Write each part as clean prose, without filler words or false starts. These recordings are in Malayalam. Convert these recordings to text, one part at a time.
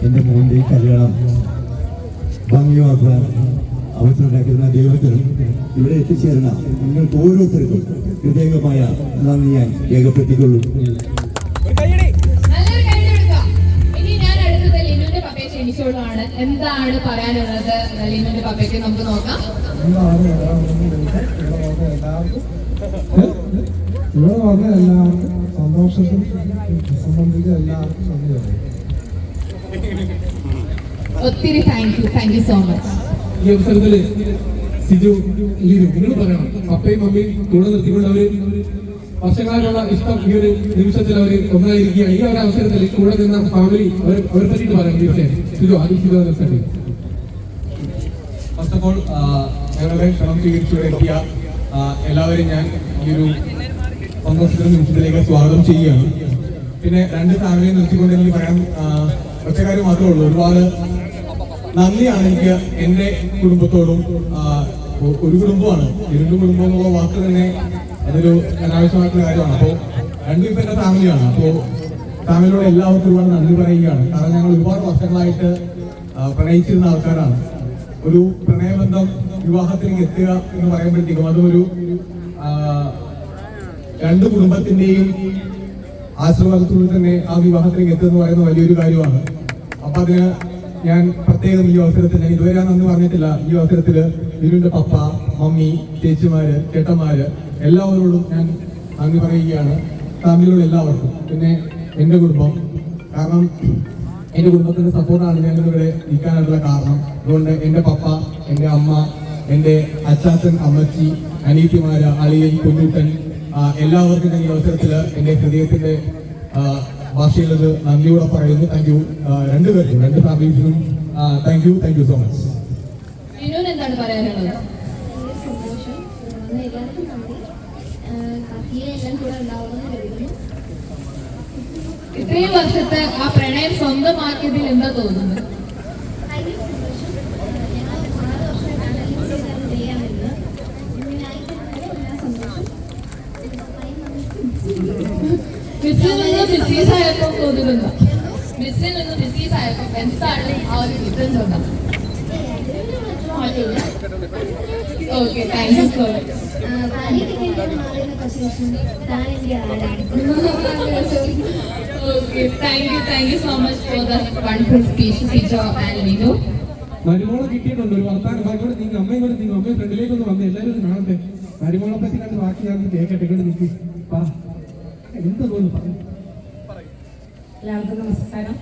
എൻ്റെ മോൻ്റെ കല്യാണം ഭംഗിയാക്കുവാൻ അവസരമുണ്ടാക്കുന്ന ദൈവത്തിനും ഇവിടെ എത്തിച്ചേരുന്ന നിങ്ങൾക്ക് ഓരോരുത്തർക്കും ഹൃദയമായ നന്ദി ഞാൻ രേഖപ്പെടുത്തിക്കൊള്ളു. എന്താണ് പറയാനുള്ളത് ലിനുവിന്റെ പപ്പയ്ക്ക് നമുക്ക് നോക്കാം. ഇവിടെ വന്ന എല്ലാവർക്കും സന്തോഷത്തിൽ സംബന്ധിച്ച് എല്ലാവർക്കും ഒത്തിരി താങ്ക് യു സോ മച്ച്. ഈ അവസരത്തില് സിജു നിങ്ങൾ പറയണം, പപ്പയും മമ്മിയും കൂടെ നിർത്തിക്കൊണ്ട് അവര് വർഷങ്ങളായിട്ടുള്ള ഇഷ്ടം ഈ ഒരു നിമിഷത്തിൽ അവർ ഒന്നായിരിക്കുകയാണ്. ഈ ഒരു അവസരത്തിൽ കൂടെ നിന്ന ഫാമിലി അവരെ പറ്റിയിട്ട് പറയാം. തീർച്ചയായും സിജു ആദ്യം സിജു ഫസ്റ്റ് ഓഫ് ഓൾ ഞങ്ങളുടെ ക്ഷണം സ്വീകരിച്ചുകൂടെ എത്തിയ എല്ലാവരും ഞാൻ ഈ ഒരു സന്തോഷത്തിന്റെ നിമിഷത്തിലേക്ക് സ്വാഗതം ചെയ്യുകയാണ്. പിന്നെ രണ്ട് ഫാമിലിയെ നിർത്തിക്കൊണ്ട് എനിക്ക് പറയാൻ ഒറ്റ കാര്യം മാത്രമേ ഉള്ളൂ. ഒരുപാട് നന്ദിയാണ് എനിക്ക് എൻ്റെ കുടുംബത്തോടും. ഒരു കുടുംബമാണ്, ഇരുണ്ട് കുടുംബം എന്നുള്ള വാക്ക് തന്നെ അതൊരു അനാവശ്യമായിട്ടുള്ള കാര്യമാണ്. അപ്പോൾ രണ്ടും ഇപ്പം എൻ്റെ ഫാമിലിയാണ്. അപ്പോൾ ഫാമിലിയോട് എല്ലാവർക്കും ഒരുപാട് നന്ദി പറയുകയാണ്. കാരണം ഞങ്ങൾ ഒരുപാട് വർഷങ്ങളായിട്ട് പ്രണയിച്ചിരുന്ന ആൾക്കാരാണ്. ഒരു പ്രണയബന്ധം വിവാഹത്തിലേക്ക് എത്തുക എന്ന് പറയുമ്പോഴത്തേക്കും അതൊരു രണ്ട് കുടുംബത്തിന്റെയും ആശീർവാദത്തോടെ തന്നെ ആ വിവാഹത്തിലേക്ക് എത്തുക എന്ന് പറയുന്നത് വലിയൊരു കാര്യമാണ്. അപ്പൊ അതിന് ഞാൻ പ്രത്യേകം ഈ അവസരത്തിൽ, ഞാൻ ഇതുവരെ നന്ദി പറഞ്ഞിട്ടില്ല, ഈ അവസരത്തിൽ ലിനുവിന്റെ പപ്പ, മമ്മി, ചേച്ചിമാര്, ചേട്ടന്മാര് എല്ലാവരോടും ഞാൻ നന്ദി പറയുകയാണ്. ഫാമിലിയോട് എല്ലാവർക്കും. പിന്നെ എൻ്റെ കുടുംബം, കാരണം എൻ്റെ കുടുംബത്തിന്റെ സപ്പോർട്ടാണ് ഞങ്ങളിവിടെ നിൽക്കാനായിട്ടുള്ള കാരണം. അതുകൊണ്ട് എൻ്റെ പപ്പ, എൻ്റെ അമ്മ, എൻ്റെ അച്ചാച്ചൻ, അമ്മച്ചി, അനീത്തിമാര്, അളിയൻ, കുഞ്ഞുട്ടൻ, എല്ലാവർക്കും ഈ അവസരത്തിൽ എൻ്റെ ഹൃദയത്തിന്റെ ഭാഷയിലത് നന്ദിയോടെ പറയുന്നു. താങ്ക് യു രണ്ടുപേർക്കും, രണ്ട് ഫാമിലീസിനും താങ്ക് യു സോ മച്ച്. എന്താണ് പറയാനുള്ളത്? ഇത്രയും വർഷത്തെ ആ പ്രണയം സ്വന്തമാക്കിയതിൽ എന്താ തോന്നുന്നത്? മിസ്സിൽ നിന്ന് ബിസീസ് ആയപ്പോൾ തോന്നുന്നുണ്ടോ? മിസ്സിൽ നിന്ന് ബിസീസ് ആയപ്പോൾ എന്താണ് ആ ഒരു ഡിഫറൻസ് ഉണ്ടോ? Okay, thank you so much. Okay, thank you so much for the wonderful speech, Sijo and Linu. മരുമോളെ കിട്ടിയിട്ടുണ്ട്. ഒരു വർത്താനം ബാക്കിയോട് നിങ്ങൾ അമ്മയും കൂടെ നിങ്ങൾ അമ്മയും ഫ്രണ്ടിലേക്ക് ഒന്ന് വന്ന് എല്ലാവരും ഒന്ന് കാണട്ടെ. മരുമോളെ പറ്റി കണ്ട് ബാക്കി ഞാൻ കേൾക്കട്ടെ. ഇങ്ങോട്ട് നിൽക്കി എന്താ തോന്നുന്നു പറഞ്ഞു. എല്ലാവർക്കും നമസ്കാരം.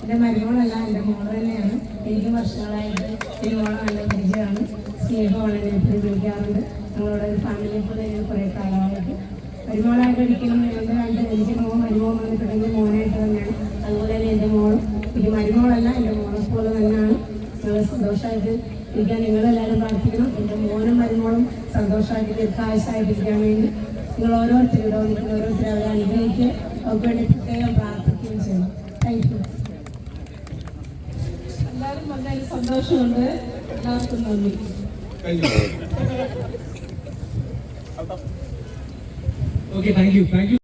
എൻ്റെ മരുമോളല്ല, എൻ്റെ മോള് തന്നെയാണ്. എനിക്ക് വർഷങ്ങളായിട്ട് ഈ മോളെ നല്ല പരിചയമാണ്, സ്നേഹമാണ്. എന്നെ എപ്പോഴും വിളിക്കാറുണ്ട്. ഞങ്ങളുടെ ഒരു ഫാമിലിയെ പോലെ ഞാൻ കുറേ കാലമായിട്ട് മരുമോളായിട്ട് ഒരിക്കലും ഞങ്ങളുടെ കണ്ട് എനിക്ക് മരുമോൻ വന്നിട്ടുണ്ടെങ്കിൽ മോനായിട്ട് തന്നെയാണ്. അതുപോലെ തന്നെ എൻ്റെ മോളും ഇത് മരുമോളല്ല, എൻ്റെ മോളെ പോലെ തന്നെയാണ്. ഞങ്ങൾ സന്തോഷമായിട്ട് ഇരിക്കാൻ നിങ്ങളെല്ലാവരും പ്രാർത്ഥിക്കണം. എൻ്റെ മോനും മരുമോളും സന്തോഷമായിട്ട് ദീർഘായുസ്സായിട്ടിരിക്കാൻ വേണ്ടി നിങ്ങൾ ഓരോരുത്തരും ഇവിടെ വന്നിട്ട് ഓരോരുത്തരും അവരെ അനുഗ്രഹിക്കുക, അവർക്ക് വേണ്ടി പ്രത്യേകം പ്രാർത്ഥിക്കുകയും ചെയ്യണം. Thank you. എല്ലാവരും വളരെ സന്തോഷമുണ്ട്. എല്ലാവർക്കും നന്ദി. Okay, thank you.